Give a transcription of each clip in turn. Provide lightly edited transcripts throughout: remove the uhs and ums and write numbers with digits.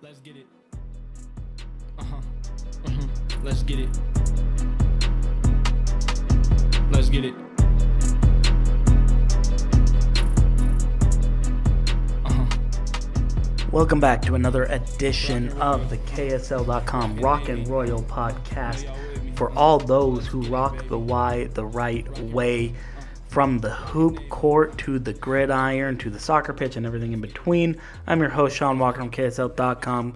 Let's get it. Let's get it. Let's get it. Welcome back to another edition of the KSL.com Rock and Royal podcast for all those who rock the Y the right way, from the hoop court to the gridiron to the soccer pitch and everything in between. I'm your host, Sean Walker from KSL.com,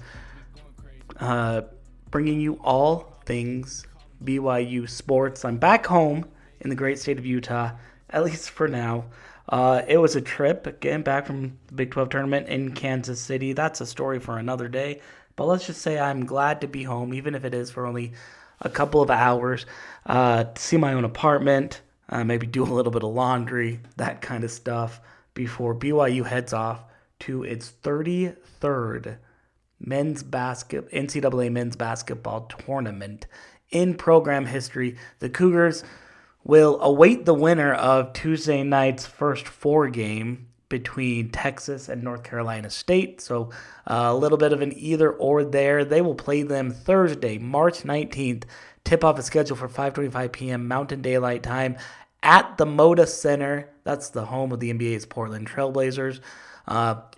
bringing you all things BYU sports. I'm back home in the great state of Utah, at least for now. It was a trip, getting back from the Big 12 tournament in Kansas City. That's a story for another day. But let's just say I'm glad to be home, even if it is for only a couple of hours, to see my own apartment, maybe do a little bit of laundry, that kind of stuff, before BYU heads off to its 33rd NCAA men's basketball tournament in program history. The Cougars will await the winner of Tuesday night's first four game between Texas and North Carolina State. So a little bit of an either or there. They will play them Thursday, March 19th. Tip-off is scheduled for 5:25 p.m. Mountain Daylight Time at the Moda Center. That's the home of the NBA's Portland Trailblazers.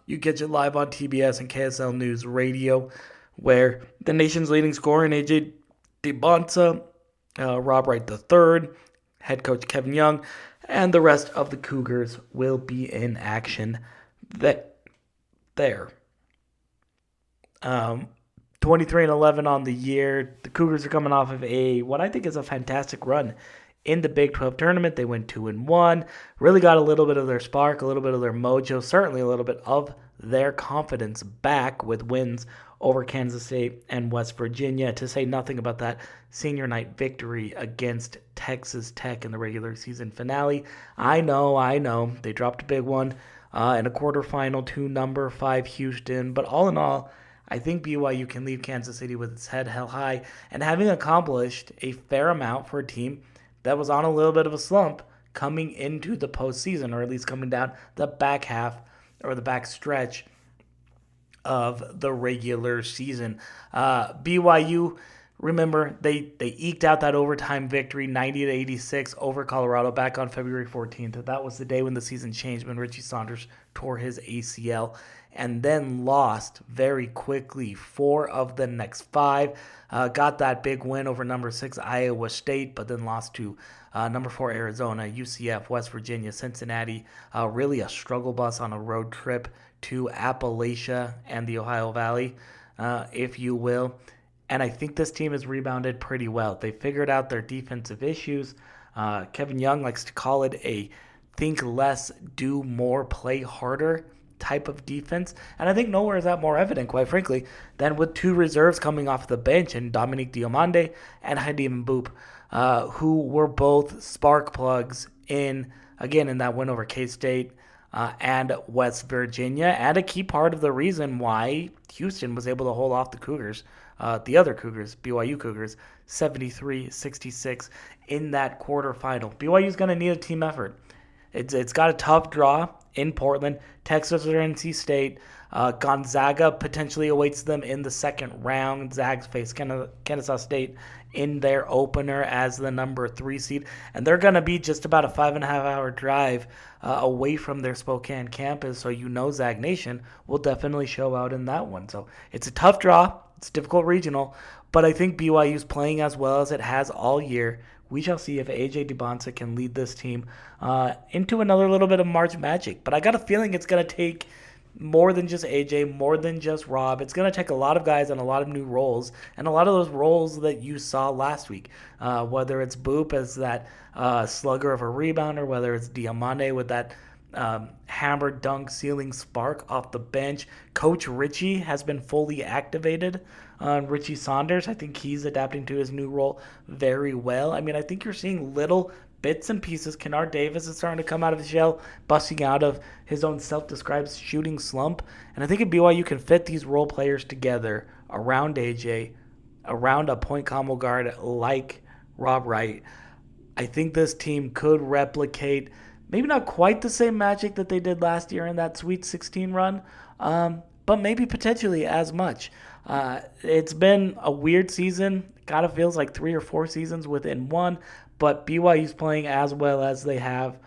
You get it live on TBS and KSL News Radio, where the nation's leading scorer in AJ DeBonsa, Rob Wright III, head coach Kevin Young, and the rest of the Cougars will be in action there. 23-11 on the year. The Cougars are coming off of what I think is a fantastic run in the Big 12 tournament. They went 2-1, really got a little bit of their spark, a little bit of their mojo, certainly a little bit of their confidence back with wins over Kansas State and West Virginia, to say nothing about that senior night victory against Texas Tech in the regular season finale. I know, they dropped a big one in a quarterfinal to number 5 Houston, but all in all, I think BYU can leave Kansas City with its head held high and having accomplished a fair amount for a team that was on a little bit of a slump coming into the postseason, or at least coming down the back half or the back stretch of the regular season. BYU, remember, they eked out that overtime victory, 90-86 over Colorado back on February 14th. That was the day when the season changed, when Richie Saunders tore his ACL, and then lost very quickly 4 of the next 5. Got that big win over number 6 Iowa State, but then lost to number 4 Arizona, UCF, West Virginia, Cincinnati. Really a struggle bus on a road trip to Appalachia and the Ohio Valley, if you will. And I think this team has rebounded pretty well. They figured out their defensive issues. Kevin Young likes to call it a think less, do more, play harder type of defense. And I think nowhere is that more evident, quite frankly, than with 2 reserves coming off the bench, and Dominique Diomande and Hadim Boop, who were both spark plugs in that win over K-State and West Virginia, and a key part of the reason why Houston was able to hold off the Cougars, the other Cougars, BYU Cougars, 73-66 in that quarterfinal. BYU's going to need a team effort. It's got a tough draw in Portland, Texas or NC State. Gonzaga potentially awaits them in the second round. Zags face Kennesaw State in their opener as the number 3 seed. And they're going to be just about a 5.5-hour drive away from their Spokane campus. So Zag Nation will definitely show out in that one. So it's a tough draw. It's a difficult regional. But I think BYU's playing as well as it has all year. We shall see if AJ DeBonsa can lead this team into another little bit of March magic. But I got a feeling it's going to take more than just AJ, more than just Rob. It's going to take a lot of guys and a lot of new roles, and a lot of those roles that you saw last week, whether it's Boop as that slugger of a rebounder, whether it's Diamande with that hammer dunk ceiling spark off the bench. Coach Richie has been fully activated. Richie Saunders, I think he's adapting to his new role very well. I mean, I think you're seeing little bits and pieces. Kennard Davis is starting to come out of his shell, busting out of his own self-described shooting slump. And I think if BYU can fit these role players together around AJ, around a point combo guard like Rob Wright, I think this team could replicate maybe not quite the same magic that they did last year in that Sweet 16 run, but maybe potentially as much. It's been a weird season. Kind of feels like 3 or 4 seasons within one, but BYU's playing as well as they have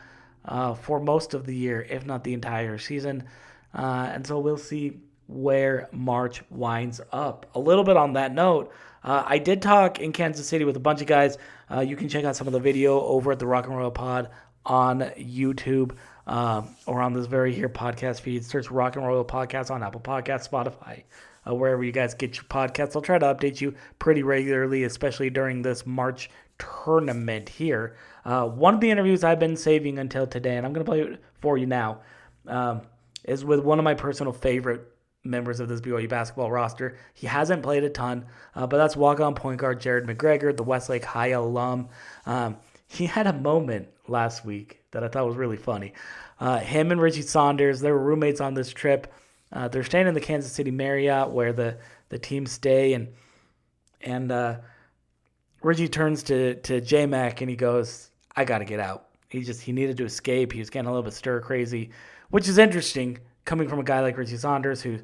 for most of the year, if not the entire season. And so we'll see where March winds up. A little bit on that note, I did talk in Kansas City with a bunch of guys. You can check out some of the video over at the Rock and Roll Pod on YouTube or on this very here podcast feed. Search Rock and Roll Podcast on Apple Podcasts, Spotify, wherever you guys get your podcasts. I'll try to update you pretty regularly, especially during this March tournament here. One of the interviews I've been saving until today, and I'm going to play it for you now, is with one of my personal favorite members of this BYU basketball roster. He hasn't played a ton, but that's walk-on point guard Jared McGregor, the Westlake High alum. He had a moment last week that I thought was really funny. Him and Richie Saunders, they were roommates on this trip. They're staying in the Kansas City Marriott where the team stay, and Richie turns to J-Mac and he goes, "I got to get out." He needed to escape. He was getting a little bit stir crazy, which is interesting coming from a guy like Richie Saunders who,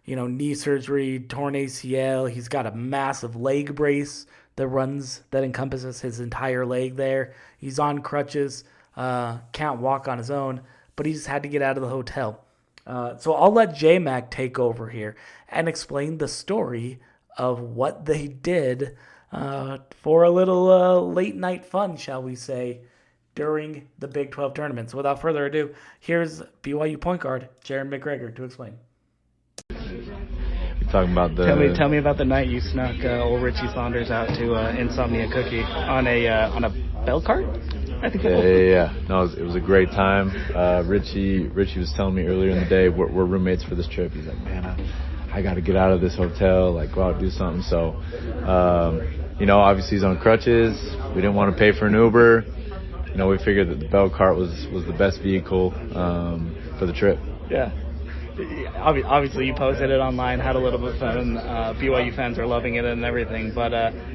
knee surgery, torn ACL. He's got a massive leg brace that encompasses his entire leg there. He's on crutches, can't walk on his own, but he just had to get out of the hotel. So I'll let J-Mac take over here and explain the story of what they did for a little late night fun, shall we say, during the Big 12 tournament. So without further ado, here's BYU point guard Jared McGregor to explain. Talking about Tell me about the night you snuck old Richie Saunders out to Insomnia Cookie on a bell cart. I think. Yeah. No, it was a great time. Richie was telling me earlier in the day we're roommates for this trip. He's like, "Man, I got to get out of this hotel, like go out and do something." So, obviously he's on crutches. We didn't want to pay for an Uber. We figured that the bell cart was the best vehicle for the trip. Yeah. Obviously, you posted it online, had a little bit of fun. BYU fans are loving it and everything. But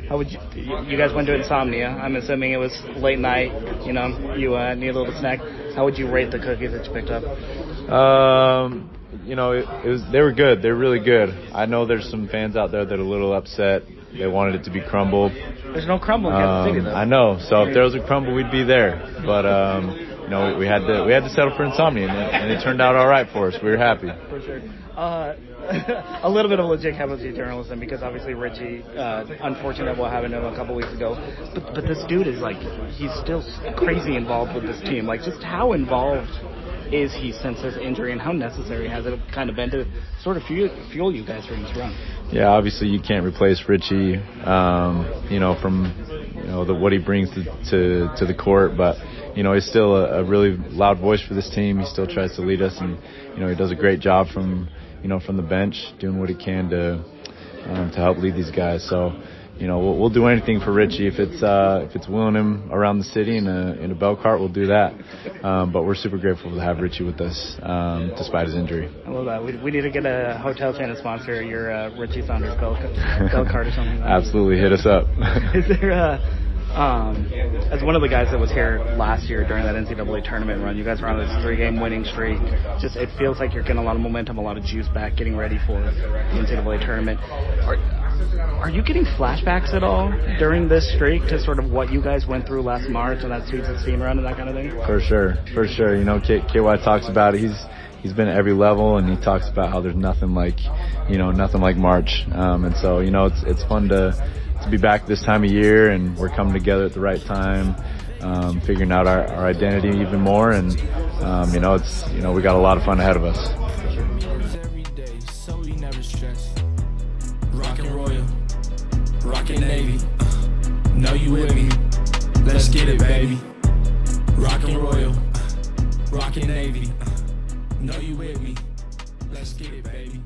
how would you guys went to Insomnia? I'm assuming it was late night. You need a little snack. How would you rate the cookies that you picked up? They were good. They're really good. I know there's some fans out there that are a little upset. They wanted it to be crumbled. There's no crumble in Kansas City, though. I know. So if there was a crumble, we'd be there. But we had to settle for Insomnia, and it turned out all right for us. We were happy. For sure. A little bit of legit casualty journalism, because obviously Richie, unfortunate what happened to him a couple weeks ago. But this dude is he's still crazy involved with this team. Just how involved is he since his injury, and how necessary has it kind of been to sort of fuel you guys during this run? Yeah, obviously you can't replace Richie, from what he brings to the court, but he's still a really loud voice for this team. He still tries to lead us, and he does a great job from the bench, doing what he can to help lead these guys. So we'll do anything for Richie. If it's wheeling him around the city in a bell cart, we'll do that. But we're super grateful to have Richie with us, despite his injury. I love that. We need to get a hotel chain to sponsor your Richie Saunders bell cart or something. Absolutely, hit us up. Is there as one of the guys that was here last year during that NCAA tournament run, you guys were on this 3-game winning streak. Just it feels like you're getting a lot of momentum, a lot of juice back, getting ready for the NCAA tournament. Are you getting flashbacks at all during this streak to sort of what you guys went through last March and that Sweet 16 run and that kind of thing? For sure. KY talks about it. He's been at every level, and he talks about how there's nothing like March. And so it's fun to be back this time of year, and we're coming together at the right time, figuring out our identity even more, and we got a lot of fun ahead of us. Rockin' Royal, rockin' Navy, know you with me, let's get it, baby. Rockin' Royal, rockin' Navy, know you with me, let's get it, baby.